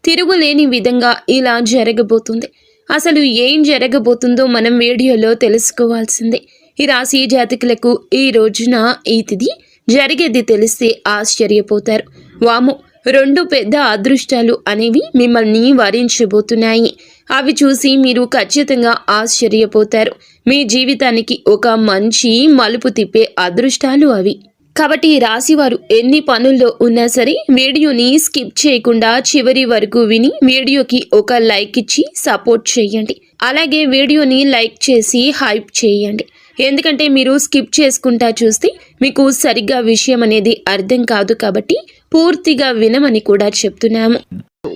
తిరుగులేని విధంగా ఇలా జరగబోతుంది. అసలు ఏం జరగబోతుందో మనం వీడియోలో తెలుసుకోవాల్సిందే. ఈ రాశి జాతకులకు ఈ రోజున ఈ తిథి జరిగేది తెలిస్తే ఆశ్చర్యపోతారు. వాము, రెండు పెద్ద అదృష్టాలు అనేవి మిమ్మల్ని వరించబోతున్నాయి. అవి చూసి మీరు ఖచ్చితంగా ఆశ్చర్యపోతారు. మీ జీవితానికి ఒక మంచి మలుపు తిప్పే అదృష్టాలు అవి. కాబట్టి ఈ రాశివారు ఎన్ని పనుల్లో ఉన్నా సరే వీడియోని స్కిప్ చేయకుండా చివరి వరకు విని వీడియోకి ఒక లైక్ ఇచ్చి సపోర్ట్ చేయండి. అలాగే వీడియోని లైక్ చేసి హైప్ చేయండి. ఎందుకంటే మీరు స్కిప్ చేసుకుంటా చూస్తే మీకు సరిగ్గా విషయం అనేది అర్థం కాదు. కాబట్టి పూర్తిగా వినమని కూడా చెప్తున్నాము.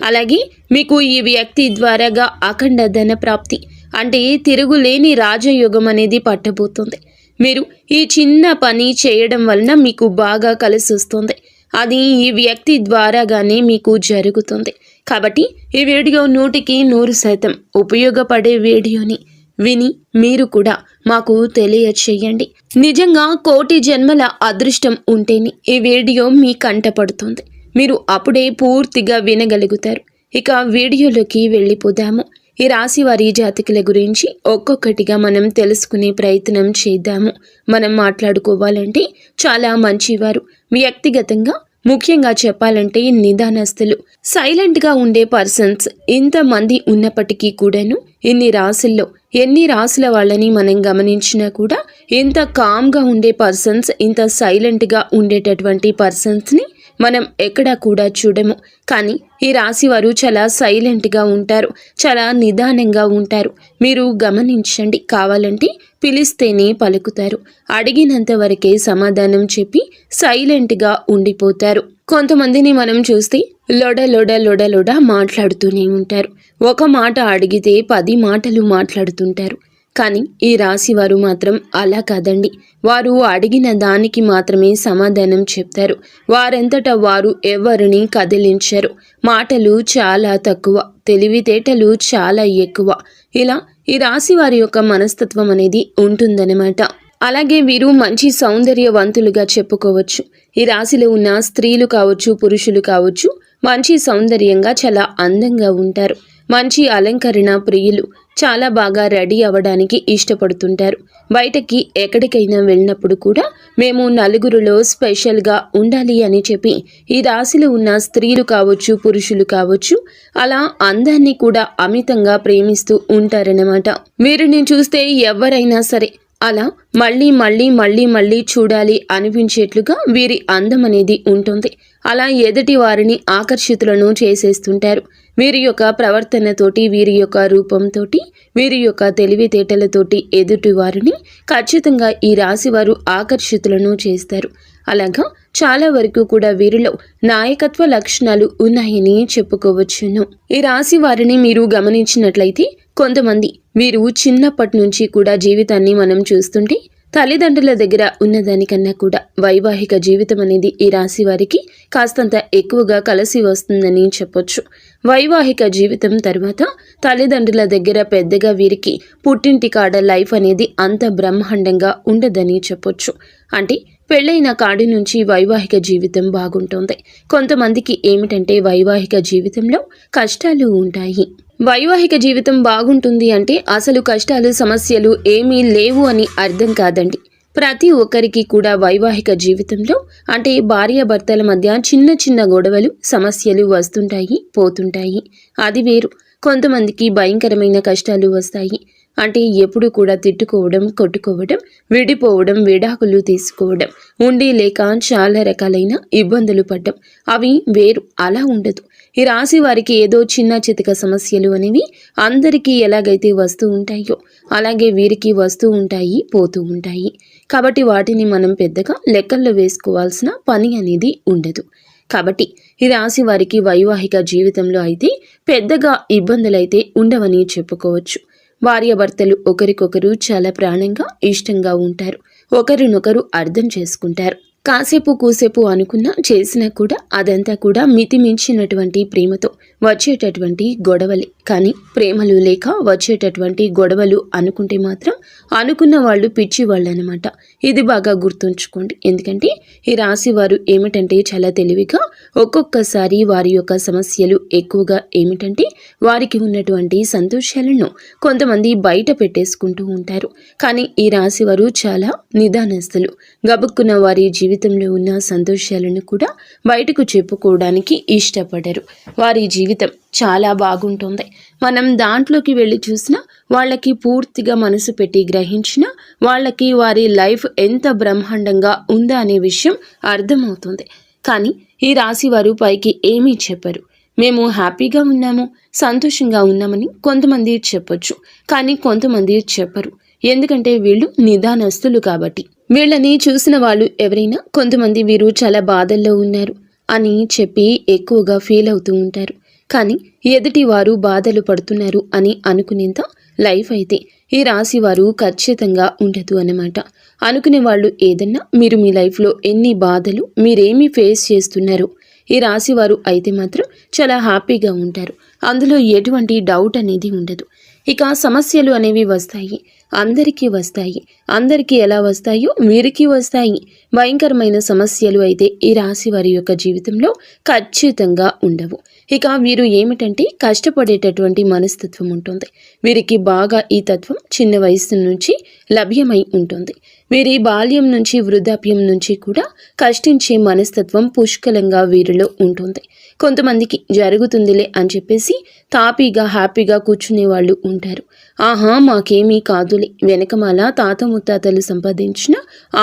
అలాగే మీకు ఈ వ్యక్తి ద్వారాగా అఖండ ధన ప్రాప్తి అంటే తిరుగులేని రాజయోగం అనేది పట్టబోతుంది. మీరు ఈ చిన్న పని చేయడం వలన మీకు బాగా కలిసి వస్తుంది. అది ఈ వ్యక్తి ద్వారాగానే మీకు జరుగుతుంది. కాబట్టి ఈ వీడియో 100% ఉపయోగపడే వీడియోని విని మీరు కూడా మాకు తెలియచేయండి. నిజంగా కోటి జన్మల అదృష్టం ఉంటేనే ఈ వీడియో మీ కంటపడుతుంది. మీరు అప్పుడే పూర్తిగా వినగలుగుతారు. ఇక వీడియోలోకి వెళ్ళిపోదాము. ఈ రాశి వారి జాతకుల గురించి ఒక్కొక్కటిగా మనం తెలుసుకునే ప్రయత్నం చేద్దాము. మనం మాట్లాడుకోవాలంటే చాలా మంచివారు. వ్యక్తిగతంగా ముఖ్యంగా చెప్పాలంటే నిదానస్తులు, సైలెంట్గా ఉండే పర్సన్స్ ఇంతమంది ఉన్నప్పటికీ కూడాను ఇన్ని రాశుల్లో ఎన్ని రాశుల వాళ్ళని మనం గమనించినా కూడా ఇంత కామ్గా ఉండే పర్సన్స్, ఇంత సైలెంట్గా ఉండేటటువంటి పర్సన్స్ని మనం ఎక్కడా కూడా చూడము. కానీ ఈ రాశి వారు చాలా సైలెంట్గా ఉంటారు, చాలా నిదానంగా ఉంటారు. మీరు గమనించండి. కావాలంటే పిలిస్తేనే పలుకుతారు. అడిగినంత వరకే సమాధానం చెప్పి సైలెంట్గా ఉండిపోతారు. కొంతమందిని మనం చూస్తే లొడ లొడ లొడ లొడ మాట్లాడుతూనే ఉంటారు. ఒక మాట అడిగితే 10 మాటలు మాట్లాడుతుంటారు. కానీ ఈ రాశి వారు మాత్రం అలా కాదండి. వారు అడిగిన దానికి మాత్రమే సమాధానం చెప్తారు. వారంతటా వారు ఎవరిని కదిలించరు. మాటలు చాలా తక్కువ, తెలివితేటలు చాలా ఎక్కువ. ఇలా ఈ రాశి వారి యొక్క మనస్తత్వం అనేది ఉంటుందన్నమాట. అలాగే వీరు మంచి సౌందర్యవంతులుగా చెప్పుకోవచ్చు. ఈ రాశిలో ఉన్న స్త్రీలు కావచ్చు, పురుషులు కావచ్చు, మంచి సౌందర్యంగా చాలా అందంగా ఉంటారు. మంచి అలంకరణ ప్రియులు, చాలా బాగా రెడీ అవ్వడానికి ఇష్టపడుతుంటారు. బయటకి ఎక్కడికైనా వెళ్ళినప్పుడు కూడా మేము నలుగురిలో స్పెషల్గా ఉండాలి అని చెప్పి ఈ రాశిలో ఉన్న స్త్రీలు కావచ్చు, పురుషులు కావచ్చు, అలా అందాన్ని కూడా అమితంగా ప్రేమిస్తూ ఉంటారన్నమాట. వీరిని చూస్తే ఎవరైనా సరే అలా మళ్ళీ మళ్ళీ మళ్ళీ మళ్ళీ చూడాలి అనిపించేట్లుగా వీరి అందం అనేది ఉంటుంది. అలా ఎదుటి వారిని ఆకర్షితులను చేసేస్తుంటారు. వీరి యొక్క ప్రవర్తనతోటి, వీరి యొక్క రూపంతోటి, వీరి యొక్క తెలివితేటలతోటి ఎదుటి వారిని ఖచ్చితంగా ఈ రాశి వారు ఆకర్షితులను చేస్తారు. అలాగా చాలా వరకు కూడా వీరిలో నాయకత్వ లక్షణాలు ఉన్నాయని చెప్పుకోవచ్చును. ఈ రాశి వారిని మీరు గమనించినట్లయితే కొంతమంది వీరు చిన్నప్పటి నుంచి కూడా జీవితాన్ని మనం చూస్తుంటే తల్లిదండ్రుల దగ్గర ఉన్నదానికన్నా కూడా వైవాహిక జీవితం అనేది ఈ రాశి వారికి కాస్తంత ఎక్కువగా కలిసి వస్తుందని చెప్పొచ్చు. వైవాహిక జీవితం తర్వాత తల్లిదండ్రుల దగ్గర పెద్దగా వీరికి పుట్టింటి కాడ లైఫ్ అనేది అంత బ్రహ్మాండంగా ఉండదని చెప్పొచ్చు. అంటే పెళ్ళైన కాడి నుంచి వైవాహిక జీవితం బాగుంటుంది. కొంతమందికి ఏమిటంటే వైవాహిక జీవితంలో కష్టాలు ఉంటాయి. వైవాహిక జీవితం బాగుంటుంది అంటే అసలు కష్టాలు, సమస్యలు ఏమీ లేవు అని అర్థం కాదండి. ప్రతి ఒక్కరికి కూడా వైవాహిక జీవితంలో అంటే భార్యాభర్తల మధ్య చిన్న చిన్న గొడవలు, సమస్యలు వస్తుంటాయి, పోతుంటాయి. అది వేరు. కొంతమందికి భయంకరమైన కష్టాలు వస్తాయి. అంటే ఎప్పుడు కూడా తిట్టుకోవడం, కొట్టుకోవడం, విడిపోవడం, విడాకులు తీసుకోవడం, ఉండి లేక చాలా రకాలైన ఇబ్బందులు పడ్డం, అవి వేరు. అలా ఉండదు. ఈ రాశి వారికి ఏదో చిన్న చితక సమస్యలు అనేవి అందరికీ ఎలాగైతే వస్తూ ఉంటాయో అలాగే వీరికి వస్తూ ఉంటాయి, పోతూ ఉంటాయి. కాబట్టి వాటిని మనం పెద్దగా లెక్కల్లో వేసుకోవాల్సిన పని అనేది ఉండదు. కాబట్టి ఈ రాశి వారికి వైవాహిక జీవితంలో అయితే పెద్దగా ఇబ్బందులైతే ఉండవని చెప్పుకోవచ్చు. భార్యాభర్తలు ఒకరికొకరు చాలా ప్రాణంగా, ఇష్టంగా ఉంటారు. ఒకరినొకరు అర్థం చేసుకుంటారు. కాసేపు కూసేపు అనుకున్నా చేసినా కూడా అదంతా కూడా మితిమించినటువంటి ప్రేమతో వచ్చేటటువంటి గొడవలే. కానీ ప్రేమలు లేక వచ్చేటటువంటి గొడవలు అనుకుంటే మాత్రం అనుకున్న వాళ్ళు పిచ్చి వాళ్ళు అనమాట. ఇది బాగా గుర్తుంచుకోండి. ఎందుకంటే ఈ రాశి వారు ఏమిటంటే చాలా తెలివిగా ఒక్కొక్కసారి వారి యొక్క సమస్యలు ఎక్కువగా ఏమిటంటే వారికి ఉన్నటువంటి సంతోషాలను కొంతమంది బయట పెట్టేసుకుంటూ ఉంటారు. కానీ ఈ రాశి వారు చాలా నిదానస్తులు. గబుక్కున్న వారి జీవితంలో ఉన్న సంతోషాలను కూడా బయటకు చెప్పుకోవడానికి ఇష్టపడరు. వారి జీవితం చాలా బాగుంటుంది. మనం దాంట్లోకి వెళ్ళి చూసినా వాళ్ళకి పూర్తిగా మనసు పెట్టి గ్రహించినా వాళ్ళకి వారి లైఫ్ ఎంత బ్రహ్మాండంగా ఉందా అనే విషయం అర్థమవుతుంది. కానీ ఈ రాశి వారు పైకి ఏమీ చెప్పరు. మేము హ్యాపీగా ఉన్నాము, సంతోషంగా ఉన్నామని కొంతమంది చెప్పొచ్చు, కానీ కొంతమంది చెప్పరు. ఎందుకంటే వీళ్ళు నిదానస్తులు కాబట్టి. వీళ్ళని చూసిన వాళ్ళు ఎవరైనా కొంతమంది వీరు చాలా బాధల్లో ఉన్నారు అని చెప్పి ఎక్కువగా ఫీల్ అవుతూ ఉంటారు. కానీ ఎదుటి వారు బాధలు పడుతున్నారు అని అనుకునేంత లైఫ్ అయితే ఈ రాశి వారు ఖచ్చితంగా ఉండదు అన్నమాట. అనుకునే వాళ్ళు ఏదన్నా మీరు మీ లైఫ్లో ఎన్ని బాధలు మీరేమి ఫేస్ చేస్తున్నారు ఈ రాశి వారు అయితే మాత్రం చాలా హ్యాపీగా ఉంటారు. అందులో ఎటువంటి డౌట్ అనేది ఉండదు. ఇక సమస్యలు అనేవి వస్తాయి, అందరికీ వస్తాయి. అందరికీ ఎలా వస్తాయో వీరికి వస్తాయి. భయంకరమైన సమస్యలు అయితే ఈ రాశి వారి యొక్క జీవితంలో ఖచ్చితంగా ఉండవు. ఇక వీరు ఏమిటంటే కష్టపడేటటువంటి మనస్తత్వం ఉంటుంది. వీరికి బాగా ఈ తత్వం చిన్న వయసు నుంచి లభ్యమై ఉంటుంది. వీరి బాల్యం నుంచి వృద్ధాప్యం నుంచి కూడా కష్టించే మనస్తత్వం పుష్కలంగా వీరిలో ఉంటుంది. కొంతమందికి జరుగుతుందిలే అని చెప్పేసి తాపీగా హ్యాపీగా కూర్చునే వాళ్ళు ఉంటారు. ఆహా మాకేమీ కాదులే, వెనకమాల తాత ముత్తాతలు సంపాదించిన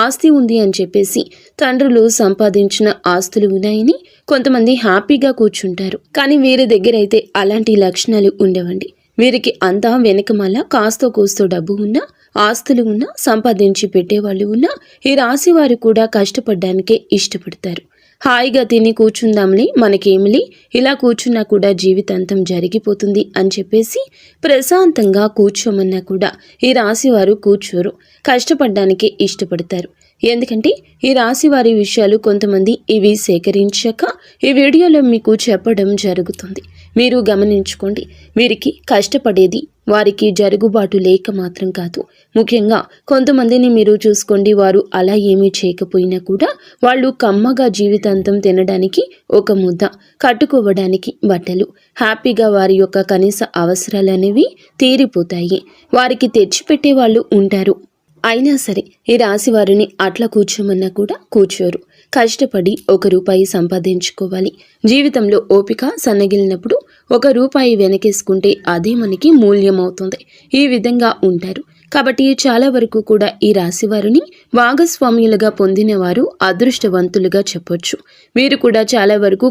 ఆస్తి ఉంది అని చెప్పేసి తండ్రులు సంపాదించిన ఆస్తులు ఉన్నాయని కొంతమంది హ్యాపీగా కూర్చుంటారు. కానీ వీరి దగ్గర అయితే అలాంటి లక్షణాలు ఉండవండి. వీరికి అంతా వెనకమాల కాస్తో కూస్తో డబ్బు ఉన్నా, ఆస్తులు ఉన్నా, సంపాదించి పెట్టేవాళ్ళు ఉన్నా ఈ రాశి వారు కూడా కష్టపడడానికే ఇష్టపడతారు. హాయిగా తిని కూర్చుందాంలే, మనకేమిలే, ఇలా కూర్చున్నా కూడా జీవితాంతం జరిగిపోతుంది అని చెప్పేసి ప్రశాంతంగా కూర్చోమన్నా కూడా ఈ రాశి వారు కూర్చోరు. కష్టపడడానికే ఇష్టపడతారు. ఎందుకంటే ఈ రాశి వారి విషయాలు కొంతమంది ఇవి సేకరించాక ఈ వీడియోలో మీకు చెప్పడం జరుగుతుంది. మీరు గమనించుకోండి. వీరికి కష్టపడేది వారికి జరుగుబాటు లేక మాత్రం కాదు. ముఖ్యంగా కొంతమందిని మీరు చూసుకోండి, వారు అలా ఏమీ చేయకపోయినా కూడా వాళ్ళు కమ్మగా జీవితాంతం తినడానికి ఒక ముద్ద, కట్టుకోవడానికి బట్టలు, హ్యాపీగా వారి యొక్క కనీస అవసరాలు అనేవి తీరిపోతాయి. వారికి తెచ్చిపెట్టే వాళ్ళు ఉంటారు. అయినా సరే ఈ రాశి వారిని అట్లా కూర్చోమన్నా కూడా కూర్చోరు. కష్టపడి ₹1 సంపాదించుకోవాలి. జీవితంలో ఓపిక సన్నగిలినప్పుడు ₹1 వెనకేసుకుంటే అదే మనకి మూల్యమవుతుంది. ఈ విధంగా ఉంటారు. కాబట్టి చాలా వరకు కూడా ఈ రాశి వారిని భాగస్వామ్యులుగా పొందిన వారు అదృష్టవంతులుగా చెప్పొచ్చు. వీరు కూడా చాలా వరకు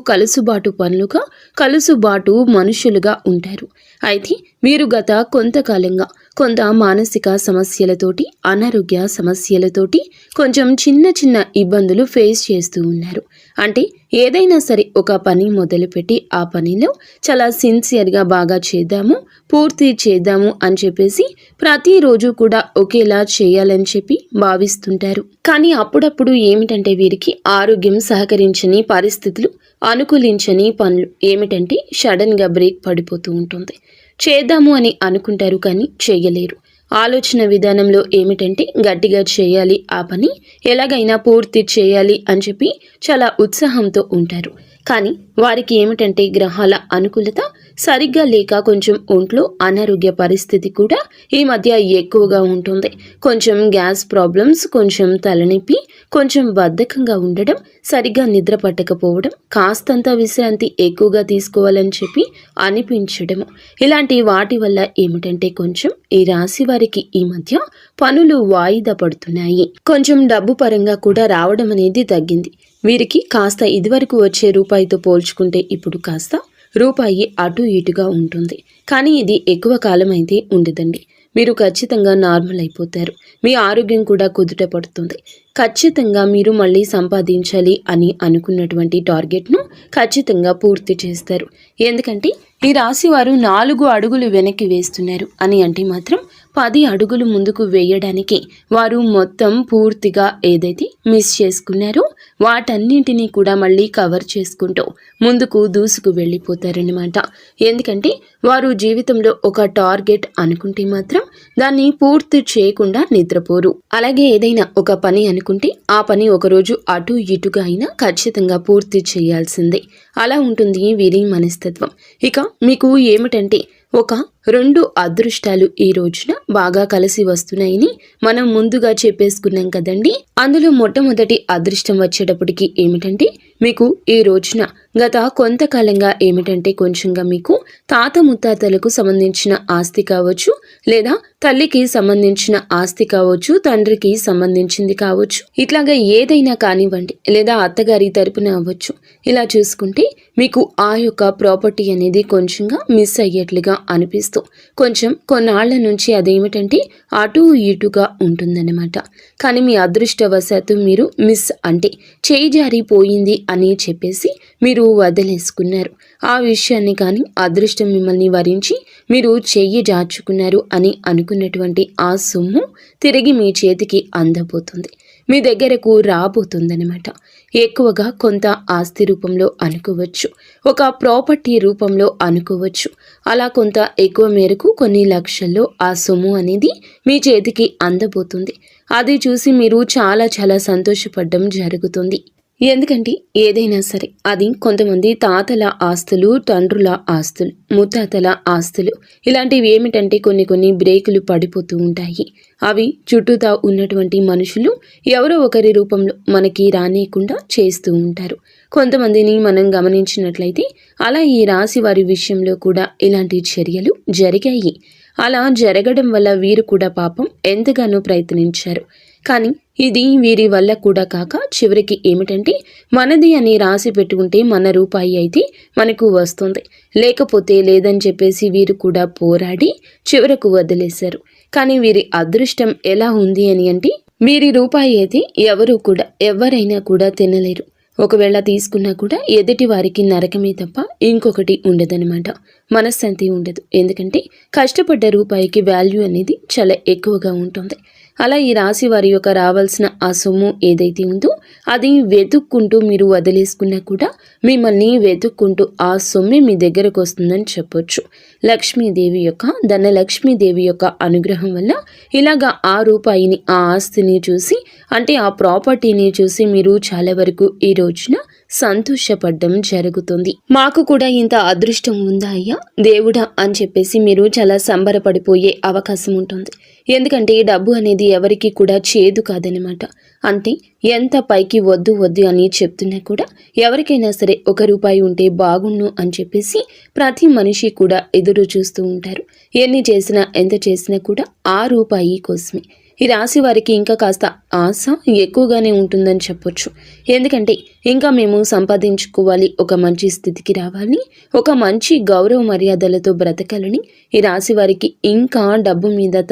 కలుసుబాటు మనుషులుగా ఉంటారు. అయితే వీరు గత కొంతకాలంగా కొంత మానసిక సమస్యలతోటి, అనారోగ్య సమస్యలతోటి కొంచెం చిన్న ఇబ్బందులు ఫేస్ చేస్తూ ఉన్నారు. అంటే ఏదైనా సరే ఒక పని మొదలుపెట్టి ఆ పనిలో చాలా సిన్సియర్గా బాగా చేద్దాము, పూర్తి చేద్దాము అని చెప్పేసి ప్రతిరోజు కూడా ఒకేలా చేయాలని చెప్పి భావిస్తుంటారు. కానీ అప్పుడప్పుడు ఏమిటంటే వీరికి ఆరోగ్యం సహకరించని పరిస్థితులు, అనుకూలించని పనులు ఏమిటంటే సడన్గా బ్రేక్ పడిపోతూ ఉంటుంది. చేద్దాము అని అనుకుంటారు కానీ చేయలేరు. ఆలోచన విధానంలో ఏమిటంటే గట్టిగా చేయాలి, ఆ పని ఎలాగైనా పూర్తి చేయాలి అని చెప్పి చాలా ఉత్సాహంతో ఉంటారు. కానీ వారికి ఏమిటంటే గ్రహాల అనుకూలత సరిగ్గా లేక కొంచెం ఒంట్లో అనారోగ్య పరిస్థితి కూడా ఈ మధ్య ఎక్కువగా ఉంటుంది. కొంచెం గ్యాస్ ప్రాబ్లమ్స్, కొంచెం తలనొప్పి, కొంచెం బద్ధకంగా ఉండడం, సరిగ్గా నిద్ర పట్టకపోవడం, కాస్తంత విశ్రాంతి ఎక్కువగా తీసుకోవాలని చెప్పి అనిపించడము, ఇలాంటి వాటి వల్ల ఏమిటంటే కొంచెం ఈ రాశి వారికి ఈ మధ్య పనులు వాయిదా పడుతున్నాయి. కొంచెం డబ్బు పరంగా కూడా రావడం అనేది తగ్గింది. వీరికి కాస్త ఇదివరకు వచ్చే రూపాయితో పోల్చుకుంటే ఇప్పుడు కాస్త రూపాయి అటు ఇటుగా ఉంటుంది. కానీ ఇది ఎక్కువ కాలం అయితే ఉండదండి. మీరు ఖచ్చితంగా నార్మల్ అయిపోతారు. మీ ఆరోగ్యం కూడా కుదుట పడుతుంది. ఖచ్చితంగా మీరు మళ్ళీ సంపాదించాలి అని అనుకున్నటువంటి టార్గెట్ను ఖచ్చితంగా పూర్తి చేస్తారు. ఎందుకంటే ఈ రాశి వారు 4 అడుగులు వెనక్కి వేస్తున్నారు అని అంటే మాత్రం 10 అడుగులు ముందుకు వేయడానికి వారు మొత్తం పూర్తిగా ఏదైతే మిస్ చేసుకున్నారో వాటన్నింటినీ కూడా మళ్ళీ కవర్ చేసుకుంటూ ముందుకు దూసుకు వెళ్ళిపోతారన్నమాట. ఎందుకంటే వారు జీవితంలో ఒక టార్గెట్ అనుకుంటే మాత్రం దాన్ని పూర్తి చేయకుండా నిద్రపోరు. అలాగే ఏదైనా ఒక పని అనుకుంటే ఆ పని ఒకరోజు అటు ఇటుగా అయినా ఖచ్చితంగా పూర్తి చేయాల్సిందే. అలా ఉంటుంది వీరి మనస్తత్వం. ఇక మీకు ఏమిటంటే ఒక 2 అదృష్టాలు ఈ రోజున బాగా కలిసి వస్తున్నాయని మనం ముందుగా చెప్పేసుకున్నాం కదండి. అందులో మొట్టమొదటి అదృష్టం వచ్చేటప్పటికి ఏమిటంటే మీకు ఈ రోజున గత కొంతకాలంగా ఏమిటంటే కొంచెంగా మీకు తాత ముత్తాతలకు సంబంధించిన ఆస్తి కావచ్చు, లేదా తల్లికి సంబంధించిన ఆస్తి కావచ్చు, తండ్రికి సంబంధించింది కావచ్చు, ఇట్లాగా ఏదైనా కానివ్వండి, లేదా అత్తగారి తరపున అవ్వచ్చు. ఇలా చూసుకుంటే మీకు ఆ యొక్క ప్రాపర్టీ అనేది కొంచెంగా మిస్ అయ్యేట్లుగా అనిపిస్తూ కొంచెం కొన్నాళ్ల నుంచి అదేమిటంటే అటు ఇటుగా ఉంటుందన్నమాట. కానీ మీ అదృష్టవశాత్తు మీరు మిస్ అంటే చేయి జారిపోయింది అని చెప్పేసి మీరు వదిలేసుకున్నారు. ఆ విషయాన్ని కానీ అదృష్టం మిమ్మల్ని వరించి మీరు చెయ్యి జార్చుకున్నారు అని అనుకున్నటువంటి ఆ సొమ్ము తిరిగి మీ చేతికి అందబోతుంది, మీ దగ్గరకు రాబోతుందన్నమాట. ఎక్కువగా కొంత ఆస్తి రూపంలో అనుకోవచ్చు, ఒక ప్రాపర్టీ రూపంలో అనుకోవచ్చు. అలా కొంత ఎక్కువ మేరకు కొన్ని లక్షల్లో ఆ సొమ్ము అనేది మీ చేతికి అందబోతుంది. అది చూసి మీరు చాలా చాలా సంతోషపడడం జరుగుతుంది. ఎందుకంటే ఏదైనా సరే అది కొంతమంది తాతల ఆస్తులు, తండ్రుల ఆస్తులు, ముత్తాతల ఆస్తులు, ఇలాంటివి ఏమిటంటే కొన్ని బ్రేకులు పడిపోతూ ఉంటాయి. అవి చుట్టూతా ఉన్నటువంటి మనుషులు ఎవరో ఒకరి రూపంలో మనకి రానియకుండా చేస్తూ ఉంటారు. కొంతమందిని మనం గమనించినట్లయితే అలా ఈ రాశి వారి విషయంలో కూడా ఇలాంటి చర్యలు జరిగాయి. అలా జరగడం వల్ల వీరు కూడా పాపం ఎంతగానో ప్రయత్నించారు. కానీ ఇది వీరి వల్ల కూడా కాక చివరికి ఏమిటంటే మనది అని రాసి పెట్టుకుంటే మన రూపాయి అయితే మనకు వస్తుంది, లేకపోతే లేదని చెప్పేసి వీరు కూడా పోరాడి చివరకు వదిలేశారు. కానీ వీరి అదృష్టం ఎలా ఉంది అని అంటే వీరి రూపాయి అయితే ఎవరైనా కూడా తినలేరు. ఒకవేళ తీసుకున్నా కూడా ఎదుటి వారికి నరకమే తప్ప ఇంకొకటి ఉండదనమాట. మనశ్శాంతి ఉండదు. ఎందుకంటే కష్టపడ్డ రూపాయికి వాల్యూ అనేది చాలా ఎక్కువగా ఉంటుంది. అలా ఈ రాశి వారి యొక్క రావాల్సిన ఆ సొమ్ము ఏదైతే ఉందో అది వెతుక్కుంటూ మీరు వదిలేసుకున్నా కూడా మిమ్మల్ని వెతుక్కుంటూ ఆ సొమ్మే మీ దగ్గరకు వస్తుందని చెప్పొచ్చు. లక్ష్మీదేవి యొక్క ధనలక్ష్మీదేవి యొక్క అనుగ్రహం వల్ల ఇలాగా ఆ రూపాయిని, ఆ ఆస్తిని చూసి అంటే ఆ ప్రాపర్టీని చూసి మీరు చాలా వరకు ఈ రోజున సంతోషపడడం జరుగుతుంది. మాకు కూడా ఇంత అదృష్టం ఉందా అయ్యా దేవుడా అని చెప్పేసి మీరు చాలా సంబరపడిపోయే అవకాశం ఉంటుంది. ఎందుకంటే డబ్బు అనేది ఎవరికి కూడా చేదు కాదనమాట. అంటే ఎంత పైకి వద్దు అని చెప్తున్నా కూడా ఎవరికైనా సరే 1 రూపాయి ఉంటే బాగుండు అని చెప్పేసి ప్రతి మనిషి కూడా ఎదురు చూస్తూ ఉంటారు. ఎన్ని చేసినా ఎంత చేసినా కూడా ఆ రూపాయి కోసమే. ఈ రాశి వారికి ఇంకా కాస్త ఆశ ఎక్కువగానే ఉంటుందని చెప్పొచ్చు. ఎందుకంటే ఇంకా మేము సంపాదించుకోవాలి, ఒక మంచి స్థితికి రావాలి, ఒక మంచి గౌరవ మర్యాదలతో బ్రతకాలని ఈ రాశి వారికి ఇంకా డబ్బు మీద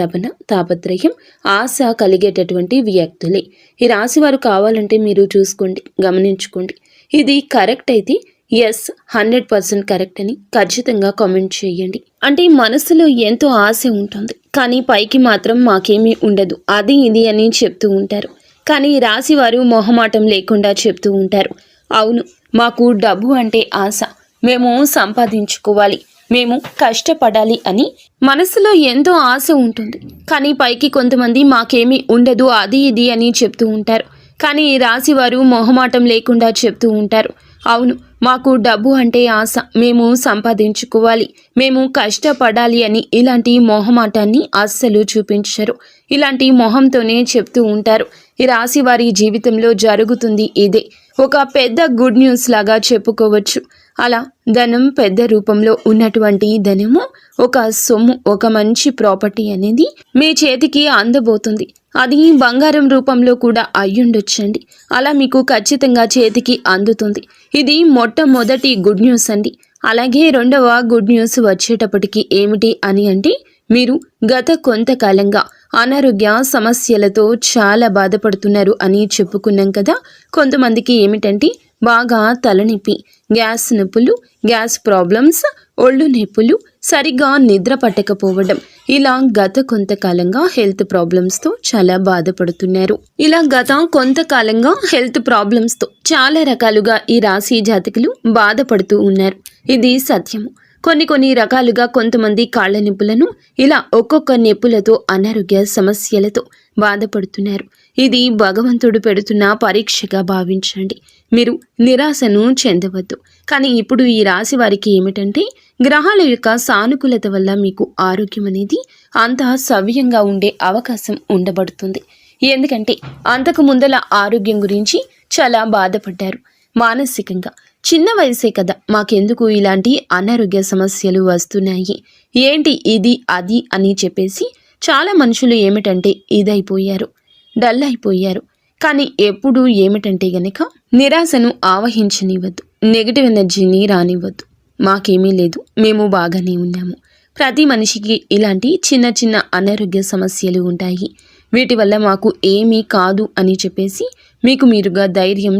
తాపత్రయం, ఆశ కలిగేటటువంటి వ్యక్తులే. ఈ రాశి వారు కావాలంటే మీరు చూసుకోండి, గమనించుకోండి. ఇది కరెక్ట్ అయితే ఎస్ 100% కరెక్ట్ అని ఖచ్చితంగా కామెంట్ చేయండి. అంటే మనసులో ఎంతో ఆశ ఉంటుంది, కానీ పైకి మాత్రం మాకేమీ ఉండదు, అది ఇది అని చెప్తూ ఉంటారు. కానీ రాశి వారు మొహమాటం లేకుండా చెప్తూ ఉంటారు, అవును మాకు డబ్బు అంటే ఆశ, మేము సంపాదించుకోవాలి, మేము కష్టపడాలి అని మనసులో ఎంతో ఆశ ఉంటుంది. కానీ పైకి కొంతమంది మాకేమీ ఉండదు, అది ఇది అని చెప్తూ ఉంటారు. కానీ ఈ రాశి వారు మొహమాటం లేకుండా చెప్తూ ఉంటారు, అవును మాకు డబ్బు అంటే ఆశ, మేము సంపాదించుకోవాలి, మేము కష్టపడాలి అని ఇలాంటి మొహమాటాన్ని అస్సలు చూపించరు. ఇలాంటి మొహంతోనే చెప్తూ ఉంటారు. ఈ రాశి వారి జీవితంలో జరుగుతుంది ఇదే. ఒక పెద్ద గుడ్ న్యూస్ లాగా చెప్పుకోవచ్చు. అలా ధనం పెద్ద రూపంలో ఉన్నటువంటి ధనము, ఒక సొమ్ము, ఒక మంచి ప్రాపర్టీ అనేది మీ చేతికి అందబోతుంది. అది బంగారం రూపంలో కూడా అయ్యుండొచ్చండి. అలా మీకు ఖచ్చితంగా చేతికి అందుతుంది. ఇది మొట్టమొదటి గుడ్ న్యూస్ అండి. అలాగే రెండవ గుడ్ న్యూస్ వచ్చేటప్పటికి ఏమిటి అని అంటే మీరు గత కొంతకాలంగా అనారోగ్య సమస్యలతో చాలా బాధపడుతున్నారు అని చెప్పుకున్నాం కదా. కొంతమందికి ఏమిటంటే బాగా తలనొప్పి, గ్యాస్ నొప్పులు, గ్యాస్ ప్రాబ్లమ్స్, ఒళ్ళు నొప్పులు, సరిగా నిద్ర పట్టకపోవడం, ఇలా గత కొంతకాలంగా హెల్త్ ప్రాబ్లమ్స్తో చాలా బాధపడుతున్నారు. ఇలా గత కొంతకాలంగా హెల్త్ ప్రాబ్లమ్స్తో చాలా రకాలుగా ఈ రాశి జాతకులు బాధపడుతూ ఉన్నారు. ఇది సత్యము. కొన్ని రకాలుగా కొంతమంది కాళ్ల నొప్పులను, ఇలా ఒక్కొక్క నొప్పులతో అనారోగ్య సమస్యలతో బాధపడుతున్నారు. ఇది భగవంతుడు పెడుతున్న పరీక్షగా భావించండి. మీరు నిరాశను చెందవద్దు. కానీ ఇప్పుడు ఈ రాశి వారికి ఏమిటంటే, గ్రహాల యొక్క సానుకూలత వల్ల మీకు ఆరోగ్యం అనేది అంతా సవ్యంగా ఉండే అవకాశం ఉండబడుతుంది. ఎందుకంటే అంతకు ముందల ఆరోగ్యం గురించి చాలా బాధపడ్డారు. మానసికంగా చిన్న వయసే కదా, మాకెందుకు ఇలాంటి అనారోగ్య సమస్యలు వస్తున్నాయి, ఏంటి ఇది అది అని చెప్పేసి చాలా మనుషులు ఏమిటంటే ఇదైపోయారు, డల్ అయిపోయారు. కానీ ఎప్పుడు ఏమిటంటే గనక నిరాశను ఆవహించనివ్వద్దు, నెగిటివ్ ఎనర్జీని రానివ్వద్దు. మాకేమీ లేదు, మేము బాగానే ఉన్నాము. ప్రతి మనిషికి ఇలాంటి చిన్న అనారోగ్య సమస్యలు ఉంటాయి. వీటి వల్ల మాకు ఏమీ కాదు అని చెప్పేసి మీకు మీరుగా ధైర్యం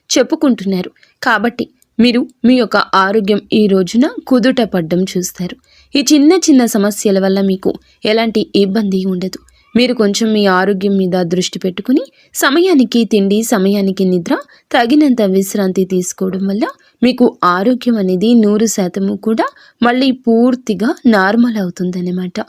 చెప్పుకుంటున్నారు. కాబట్టి మీరు మీ యొక్క ఆరోగ్యం ఈ రోజున కుదుట పడ్డం చూస్తారు. ఈ చిన్న సమస్యల వల్ల మీకు ఎలాంటి ఇబ్బంది ఉండదు. మీరు కొంచెం మీ ఆరోగ్యం మీద దృష్టి పెట్టుకుని సమయానికి తిండి, సమయానికి నిద్ర, తగినంత విశ్రాంతి తీసుకోవడం వల్ల మీకు ఆరోగ్యం అనేది 100% కూడా మళ్ళీ పూర్తిగా నార్మల్ అవుతుందన్నమాట.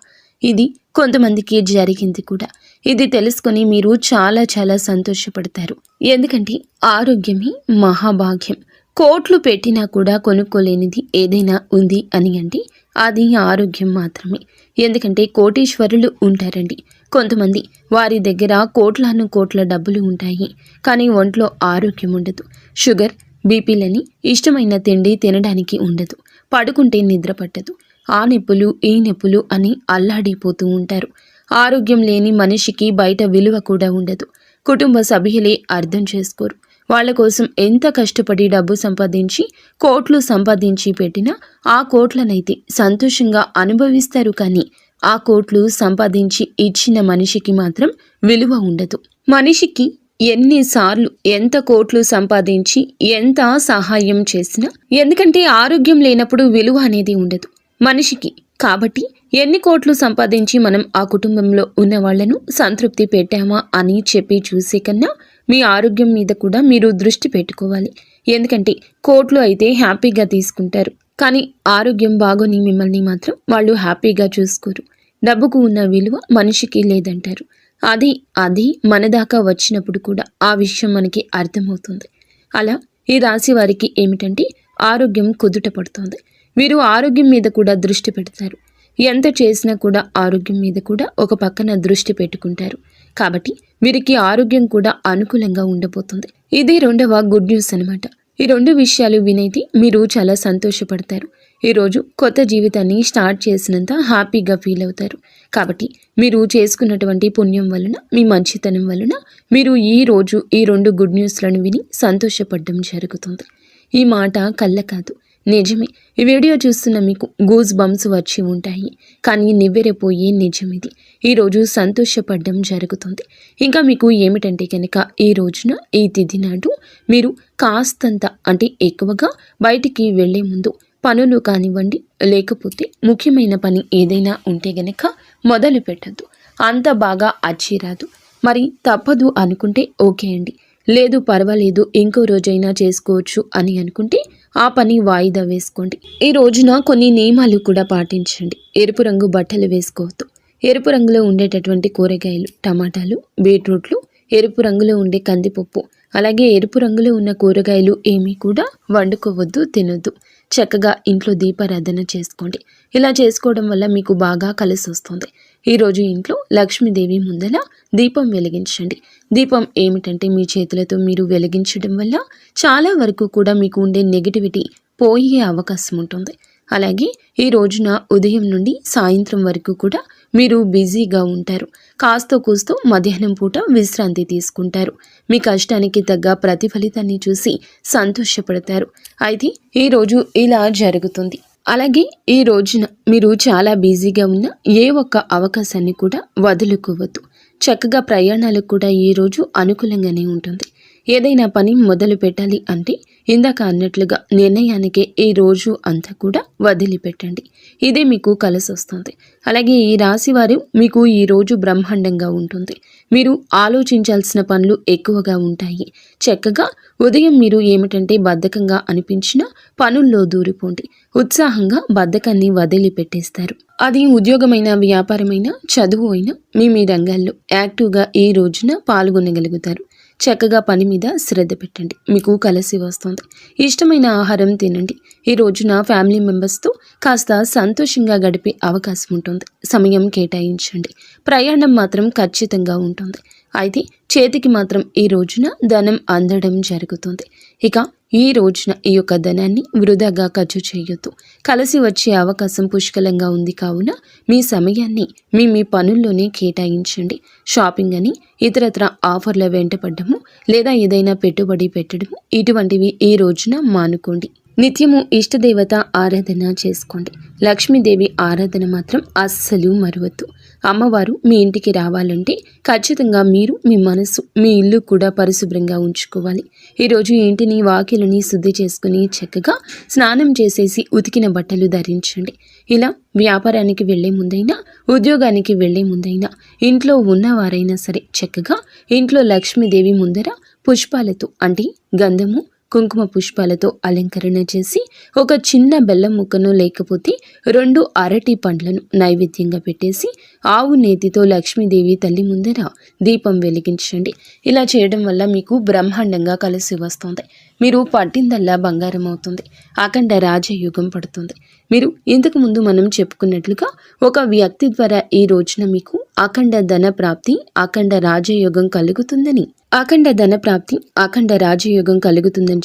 ఇది కొంతమందికి జరిగింది కూడా. ఇది తెలుసుకొని మీరు చాలా సంతోషపడతారు. ఎందుకంటే ఆరోగ్యమే మహాభాగ్యం. కోట్లు పెట్టినా కూడా కొనుక్కోలేనిది ఏదైనా ఉంది అని అంటే అది ఆరోగ్యం మాత్రమే. ఎందుకంటే కోటీశ్వరులు ఉంటారండి కొంతమంది, వారి దగ్గర కోట్ల డబ్బులు ఉంటాయి, కానీ ఒంట్లో ఆరోగ్యం ఉండదు. షుగర్, బీపీలని, ఇష్టమైన తిండి తినడానికి ఉండదు, పడుకుంటే నిద్ర పట్టదు, ఆ నొప్పులు ఈ నొప్పులు అని అల్లాడిపోతూ ఉంటారు. ఆరోగ్యం లేని మనిషికి బయట విలువ కూడా ఉండదు. కుటుంబ సభ్యులే అర్థం చేసుకోరు. వాళ్ళ కోసం ఎంత కష్టపడి డబ్బు సంపాదించి కోట్లు సంపాదించి పెట్టినా ఆ కోట్లనైతే సంతోషంగా అనుభవిస్తారు. కానీ ఆ కోట్లు సంపాదించి ఇచ్చిన మనిషికి మాత్రం విలువ ఉండదు. మనిషికి ఎన్నిసార్లు ఎంత కోట్లు సంపాదించి ఎంత సహాయం చేసినా, ఎందుకంటే ఆరోగ్యం లేనప్పుడు విలువ అనేది ఉండదు మనిషికి. కాబట్టి ఎన్ని కోట్లు సంపాదించి మనం ఆ కుటుంబంలో ఉన్న వాళ్లను సంతృప్తి పెట్టామా అని చెప్పి చూసే కన్నా మీ ఆరోగ్యం మీద కూడా మీరు దృష్టి పెట్టుకోవాలి. ఎందుకంటే కోట్లు అయితే హ్యాపీగా తీసుకుంటారు, కానీ ఆరోగ్యం బాగోని మిమ్మల్ని మాత్రం వాళ్ళు హ్యాపీగా చూసుకోరు. డబ్బుకు ఉన్న విలువ మనిషికి లేదంటారు. అది మన దాకా వచ్చినప్పుడు కూడా ఆ విషయం మనకి అర్థమవుతుంది. అలా ఈ రాశి వారికి ఏమిటంటే ఆరోగ్యం కుదుట పడుతుంది. వీరు ఆరోగ్యం మీద కూడా దృష్టి పెడతారు. ఎంత చేసినా కూడా ఆరోగ్యం మీద కూడా ఒక పక్కన దృష్టి పెట్టుకుంటారు. కాబట్టి వీరికి ఆరోగ్యం కూడా అనుకూలంగా ఉండబోతుంది. ఇది రెండవ గుడ్ న్యూస్ అనమాట. ఈ రెండు విషయాలు వినైతే మీరు చాలా సంతోషపడతారు. ఈరోజు కొత్త జీవితాన్ని స్టార్ట్ చేసినంత హ్యాపీగా ఫీల్ అవుతారు. కాబట్టి మీరు చేసుకున్నటువంటి పుణ్యం వలన, మీ మంచితనం వలన మీరు ఈరోజు ఈ రెండు గుడ్ న్యూస్లను విని సంతోషపడడం జరుగుతుంది. ఈ మాట కళ్ళ కాదు, నిజమే. ఈ వీడియో చూస్తున్న మీకు గూస్ బంప్స్ వచ్చి ఉంటాయి, కానీ నివ్వెరపోయే నిజం ఇది. ఈరోజు సంతోషపడడం జరుగుతుంది. ఇంకా మీకు ఏమిటంటే కనుక ఈ రోజున ఈ తిథి నాడు మీరు కాస్తంత అంటే ఎక్కువగా బయటికి వెళ్లే ముందు పనులు కానివ్వండి, లేకపోతే ముఖ్యమైన పని ఏదైనా ఉంటే గనక మొదలు పెట్టద్దు. అంత బాగా అచ్చిరాదు. మరి తప్పదు అనుకుంటే ఓకే అండి, లేదు పర్వాలేదు ఇంకో రోజైనా చేసుకోవచ్చు అని అనుకుంటే ఆ పని వాయిదా వేసుకోండి. ఈ రోజున కొన్ని నియమాలు కూడా పాటించండి. ఎరుపు రంగు బట్టలు వేసుకోవద్దు. ఎరుపు రంగులో ఉండేటటువంటి కూరగాయలు, టమాటాలు, బీట్రూట్లు, ఎరుపు రంగులో ఉండే కందిపప్పు, అలాగే ఎరుపు రంగులో ఉన్న కూరగాయలు ఏమీ కూడా వండుకోవద్దు, తినొద్దు. చక్కగా ఇంట్లో దీపారాధన చేసుకోండి. ఇలా చేసుకోవడం వల్ల మీకు బాగా కలిసి వస్తుంది. ఈరోజు ఇంట్లో లక్ష్మీదేవి ముందల దీపం వెలిగించండి. దీపం ఏమిటంటే మీ చేతులతో మీరు వెలిగించడం వల్ల చాలా వరకు కూడా మీకు ఉండే నెగిటివిటీ పోయే అవకాశం ఉంటుంది. అలాగే ఈ రోజున ఉదయం నుండి సాయంత్రం వరకు కూడా మీరు బిజీగా ఉంటారు. కాస్తో కూస్తో మధ్యాహ్నం పూట విశ్రాంతి తీసుకుంటారు. మీ కష్టానికి తగ్గ ప్రతిఫలితాన్ని చూసి సంతోషపడతారు. అయితే ఈరోజు ఇలా జరుగుతుంది. అలాగే ఈ రోజున మీరు చాలా బిజీగా ఉన్న ఏ ఒక్క అవకాశాన్ని కూడా వదులుకోవద్దు. చక్కగా ప్రయాణాలకు కూడా ఈ రోజు అనుకూలంగానే ఉంటుంది. ఏదైనా పని మొదలు పెట్టాలి అంటే ఇందాక అన్నట్లుగా నిర్ణయానికే ఈ రోజు అంతా కూడా వదిలిపెట్టండి. ఇదే మీకు కలిసొస్తుంది. అలాగే ఈ రాశి వారు మీకు ఈ రోజు బ్రహ్మాండంగా ఉంటుంది. మీరు ఆలోచించాల్సిన పనులు ఎక్కువగా ఉంటాయి. చక్కగా ఉదయం మీరు ఏమిటంటే బద్ధకంగా అనిపించిన పనుల్లో దూరిపోండి. ఉత్సాహంగా బద్ధకాన్ని వదిలిపెట్టేస్తారు. అది ఉద్యోగమైన, వ్యాపారమైన, చదువు అయినా మీ రంగాల్లో యాక్టివ్గా ఈ రోజున పాల్గొనగలుగుతారు. చక్కగా పని మీద శ్రద్ధ పెట్టండి. మీకు కలిసి వస్తుంది. ఇష్టమైన ఆహారం తినండి. ఈ రోజున ఫ్యామిలీ మెంబర్స్తో కాస్త సంతోషంగా గడిపే అవకాశం ఉంటుంది. సమయం కేటాయించండి. ప్రయాణం మాత్రం ఖచ్చితంగా ఉంటుంది. అయితే చేతికి మాత్రం ఈ రోజున ధనం అందడం జరుగుతుంది. ఇక ఈ రోజున ఈ యొక్క ధనాన్ని వృధాగా ఖర్చు చేయొద్దు. కలిసి వచ్చే అవకాశం పుష్కలంగా ఉంది కావున మీ సమయాన్ని మీ పనుల్లోనే కేటాయించండి. షాపింగ్ అని ఇతరత్ర ఆఫర్ల వెంటపడ్డము లేదా ఏదైనా పెట్టుబడి పెట్టడము ఇటువంటివి ఈ రోజున మానుకోండి. నిత్యము ఇష్టదేవత ఆరాధన చేసుకోండి. లక్ష్మీదేవి ఆరాధన మాత్రం అస్సలు మరవద్దు. అమ్మవారు మీ ఇంటికి రావాలంటే ఖచ్చితంగా మీరు మీ మనసు, మీ ఇల్లు కూడా పరిశుభ్రంగా ఉంచుకోవాలి. ఈరోజు ఇంటిని, వాకిలిని శుద్ధి చేసుకుని చక్కగా స్నానం చేసేసి ఉతికిన బట్టలు ధరించండి. ఇలా వ్యాపారానికి వెళ్లే ముందైనా, ఉద్యోగానికి వెళ్లే ముందైనా, ఇంట్లో ఉన్నవారైనా సరే చక్కగా ఇంట్లో లక్ష్మీదేవి ముందర పుష్పాలతో అంటే గంధము, కుంకుమ పుష్పాలతో అలంకరణ చేసి ఒక చిన్న బెల్లం ముక్కను లేకపోతే 2 అరటి పండ్లను నైవేద్యంగా పెట్టేసి ఆవు నేతితో లక్ష్మీదేవి తల్లి ముందర దీపం వెలిగించండి. ఇలా చేయడం వల్ల మీకు బ్రహ్మాండంగా కలిసి వస్తుంది. మీరు పట్టిందల్లా బంగారం అవుతుంది. అఖండ రాజయోగం పడుతుంది. మీరు ఇంతకు ముందు మనం చెప్పుకున్నట్లుగా ఒక వ్యక్తి ద్వారా ఈ రోజున మీకు అఖండ ధన ప్రాప్తి, అఖండ రాజయోగం కలుగుతుందని, అఖండ ధన ప్రాప్తి, అఖండ రాజయోగం కలుగుతుందని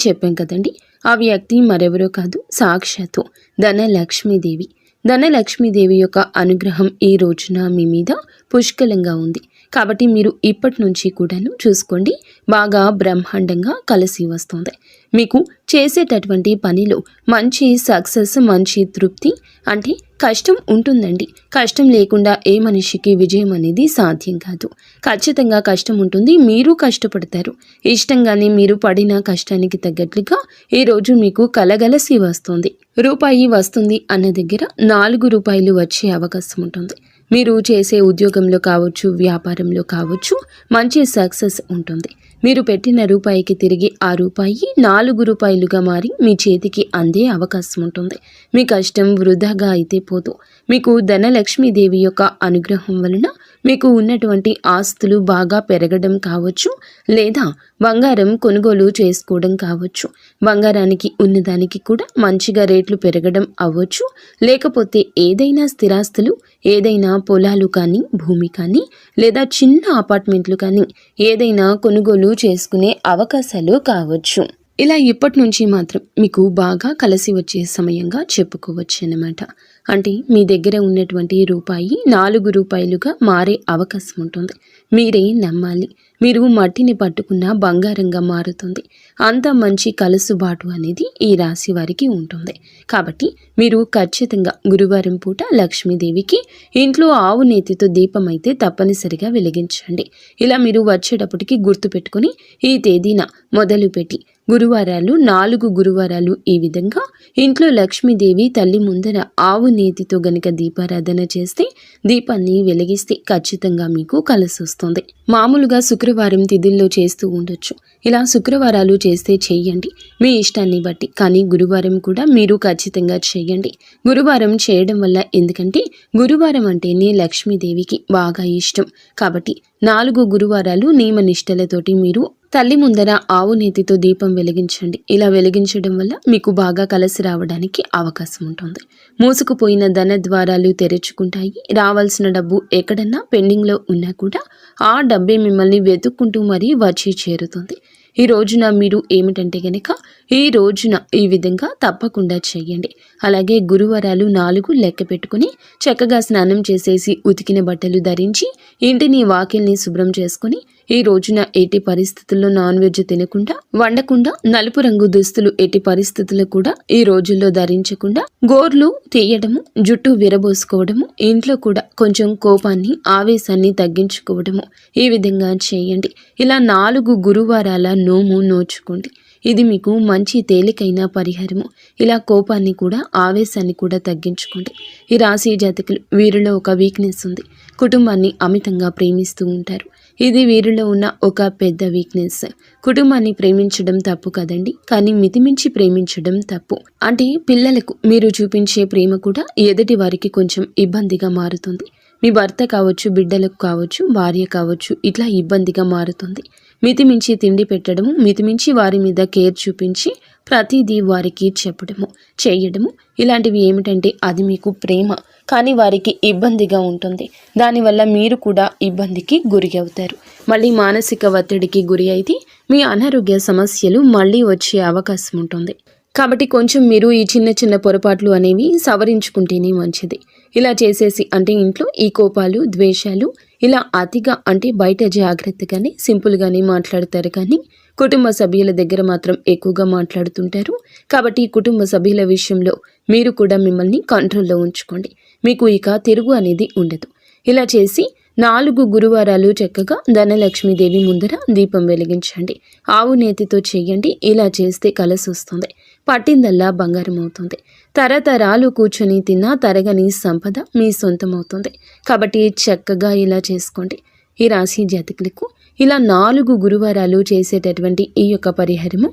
చెప్పాం కదండి. ఆ వ్యక్తి మరెవరో కాదు, సాక్షాత్తు ధనలక్ష్మీదేవి. ధనలక్ష్మీదేవి యొక్క అనుగ్రహం ఈ రోజున మీ మీద పుష్కలంగా ఉంది. కాబట్టి మీరు ఇప్పటి నుంచి కూడాను చూసుకోండి, బాగా బ్రహ్మాండంగా కలిసి వస్తుంది. మీకు చేసేటటువంటి పనిలో మంచి సక్సెస్, మంచి తృప్తి, అంటే కష్టం ఉంటుందండి. కష్టం లేకుండా ఏ మనిషికి విజయం అనేది సాధ్యం కాదు. ఖచ్చితంగా కష్టం ఉంటుంది. మీరు కష్టపడతారు. ఇష్టంగానే మీరు పడిన కష్టానికి తగ్గట్లుగా ఈరోజు మీకు కలగలసి వస్తుంది. రూపాయి వస్తుంది అన్న దగ్గర 4 రూపాయలు వచ్చే అవకాశం ఉంటుంది. మీరు చేసే ఉద్యోగంలో కావచ్చు, వ్యాపారంలో కావచ్చు, మంచి సక్సెస్ ఉంటుంది. మీరు పెట్టిన రూపాయికి తిరిగి ఆ రూపాయి 4 రూపాయలుగా మారి మీ చేతికి అందే అవకాశం ఉంటుంది. మీ కష్టం వృధాగా అయితే పోదు. మీకు ధనలక్ష్మీదేవి యొక్క అనుగ్రహం వలన మీకు ఉన్నటువంటి ఆస్తులు బాగా పెరగడం కావచ్చు, లేదా బంగారం కొనుగోలు చేసుకోవడం కావచ్చు. బంగారానికి ఉన్నదానికి కూడా మంచిగా రేట్లు పెరగడం అవ్వచ్చు. లేకపోతే ఏదైనా స్థిరాస్తులు, ఏదైనా పొలాలు కానీ, భూమి కానీ, లేదా చిన్న అపార్ట్మెంట్లు కానీ ఏదైనా కొనుగోలు చేసుకునే అవకాశాలు కావచ్చు. ఇలా ఇప్పటి నుంచి మాత్రం మీకు బాగా కలిసి వచ్చే సమయంగా చెప్పుకోవచ్చు అన్నమాట. అంటే మీ దగ్గర ఉన్నటువంటి రూపాయి 4 రూపాయలుగా మారే అవకాశం ఉంటుంది. మీరే నమ్మాలి. మీరు మట్టిని పట్టుకున్న బంగారంగా మారుతుంది. అంత మంచి కలుసుబాటు అనేది ఈ రాశి వారికి ఉంటుంది. కాబట్టి మీరు ఖచ్చితంగా గురువారం పూట లక్ష్మీదేవికి ఇంట్లో ఆవు నేతితో దీపం అయితే తప్పనిసరిగా వెలిగించండి. ఇలా మీరు వచ్చేటప్పటికి గుర్తుపెట్టుకుని ఈ తేదీన మొదలుపెట్టి గురువారాలు 4 గురువారాలు ఈ విధంగా ఇంట్లో లక్ష్మీదేవి తల్లి ముందర ఆవు నేతితో గనక దీపారాధన చేస్తే, దీపాన్ని వెలిగిస్తే ఖచ్చితంగా మీకు కలిసి వస్తుంది. మామూలుగా శుక్రవారం తిథుల్లో చేస్తూ ఉండొచ్చు. ఇలా శుక్రవారాలు చేస్తే చెయ్యండి మీ ఇష్టాన్ని బట్టి. కానీ గురువారం కూడా మీరు ఖచ్చితంగా చెయ్యండి. గురువారం చేయడం వల్ల, ఎందుకంటే గురువారం అంటేనే లక్ష్మీదేవికి బాగా ఇష్టం. కాబట్టి 4 గురువారాలు నియమ నిష్టలతోటి మీరు తల్లి ముందర ఆవు నేతితో దీపం వెలిగించండి. ఇలా వెలిగించడం వల్ల మీకు బాగా కలిసి రావడానికి అవకాశం ఉంటుంది. మూసుకుపోయిన ధన ద్వారాలు తెరుచుకుంటాయి. రావాల్సిన డబ్బు ఎక్కడన్నా పెండింగ్లో ఉన్నా కూడా ఆ డబ్బే మిమ్మల్ని వెతుక్కుంటూ మరీ వచ్చి చేరుతుంది. ఈ రోజున మీరు ఏమిటంటే గనక ఈ రోజున ఈ విధంగా తప్పకుండా చెయ్యండి. అలాగే గురువారాలు 4 లెక్క పెట్టుకుని చక్కగా స్నానం చేసేసి ఉతికిన బట్టలు ధరించి ఇంటిని, వాకిల్ని శుభ్రం చేసుకుని ఈ రోజున ఎట్టి పరిస్థితుల్లో నాన్ వెజ్ తినకుండా, వండకుండా, నలుపు రంగు దుస్తులు ఎట్టి పరిస్థితుల్లో కూడా ఈ రోజుల్లో ధరించకుండా, గోర్లు తీయడము, జుట్టు విరబోసుకోవడము, ఇంట్లో కూడా కొంచెం కోపాన్ని, ఆవేశాన్ని తగ్గించుకోవడము ఈ విధంగా చేయండి. ఇలా 4 గురువారాల నోము నోచుకోండి. ఇది మీకు మంచి తేలికైన పరిహారము. ఇలా కోపాన్ని కూడా ఆవేశాన్ని కూడా తగ్గించుకోండి. ఈ రాశి జాతకులు వీరిలో ఒక వీక్నెస్ ఉంది. కుటుంబాన్ని అమితంగా ప్రేమిస్తూ ఉంటారు. ఇది వీరిలో ఉన్న ఒక పెద్ద వీక్నెస్. కుటుంబాన్ని ప్రేమించడం తప్పు కదండి, కానీ మితిమించి ప్రేమించడం తప్పు. అంటే పిల్లలకు మీరు చూపించే ప్రేమ కూడా ఎదుటి వారికి కొంచెం ఇబ్బందిగా మారుతుంది. మీ భర్త కావచ్చు, బిడ్డలకు కావచ్చు, భార్య కావచ్చు, ఇట్లా ఇబ్బందిగా మారుతుంది. మితిమించి తిండి పెట్టడము, మితిమించి వారి మీద కేర్ చూపించి ప్రతిదీ వారికి చెప్పడము, చేయడము, ఇలాంటివి ఏమిటంటే అది మీకు ప్రేమ, కానీ వారికి ఇబ్బందిగా ఉంటుంది. దానివల్ల మీరు కూడా ఇబ్బందికి గురి అవుతారు. మళ్ళీ మానసిక ఒత్తిడికి గురి అయితే మీ అనారోగ్య సమస్యలు మళ్ళీ వచ్చే అవకాశం ఉంటుంది. కాబట్టి కొంచెం మీరు ఈ చిన్న చిన్న పొరపాట్లు అనేవి సవరించుకుంటేనే మంచిది. ఇలా చేసేసి అంటే ఇంట్లో ఈ కోపాలు, ద్వేషాలు ఇలా అతిగా అంటే బయట జాగ్రత్తగానే సింపుల్గానే మాట్లాడతారు, కానీ కుటుంబ సభ్యుల దగ్గర మాత్రం ఎక్కువగా మాట్లాడుతుంటారు. కాబట్టి కుటుంబ సభ్యుల విషయంలో మీరు కూడా మిమ్మల్ని కంట్రోల్లో ఉంచుకోండి. మీకు ఇక తిరుగు అనేది ఉండదు. ఇలా చేసి 4 గురువారాలు చక్కగా ధనలక్ష్మీదేవి ముందర దీపం వెలిగించండి. ఆవు నేతితో చేయండి. ఇలా చేస్తే కలిసి వస్తుంది. పట్టిందల్లా బంగారం అవుతుంది. తరతరాలు కూర్చొని తిన్నా తరగని సంపద మీ సొంతమవుతుంది. కాబట్టి చక్కగా ఇలా చేసుకోండి. ఈ రాశి జాతకులకు ఇలా 4 గురువారాలు చేసేటటువంటి ఈ యొక్క పరిహారము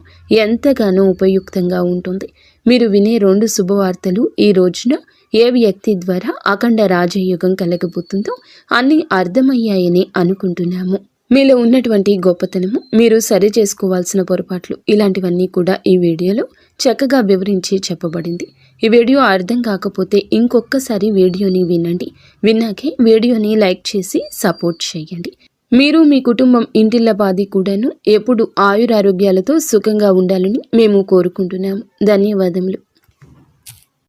ఎంతగానో ఉపయుక్తంగా ఉంటుంది. మీరు వినే 2 శుభవార్తలు ఈ రోజున ఏ వ్యక్తి ద్వారా అఖండ రాజయోగం కలగబోతుందో అన్నీ అర్థమయ్యాయని అనుకుంటున్నాము. మీలో ఉన్నటువంటి గొప్పతనము, మీరు సరి చేసుకోవాల్సిన పొరపాట్లు, ఇలాంటివన్నీ కూడా ఈ వీడియోలో చక్కగా వివరించి చెప్పబడింది. ఈ వీడియో అర్థం కాకపోతే ఇంకొకసారి వీడియోని వినండి. విన్నాకే వీడియోని లైక్ చేసి సపోర్ట్ చేయండి. మీరు మీ కుటుంబం ఇంటిల్లపాది కూడాను ఎప్పుడు ఆయురారోగ్యాలతో సుఖంగా ఉండాలని మేము కోరుకుంటున్నాము. ధన్యవాదములు.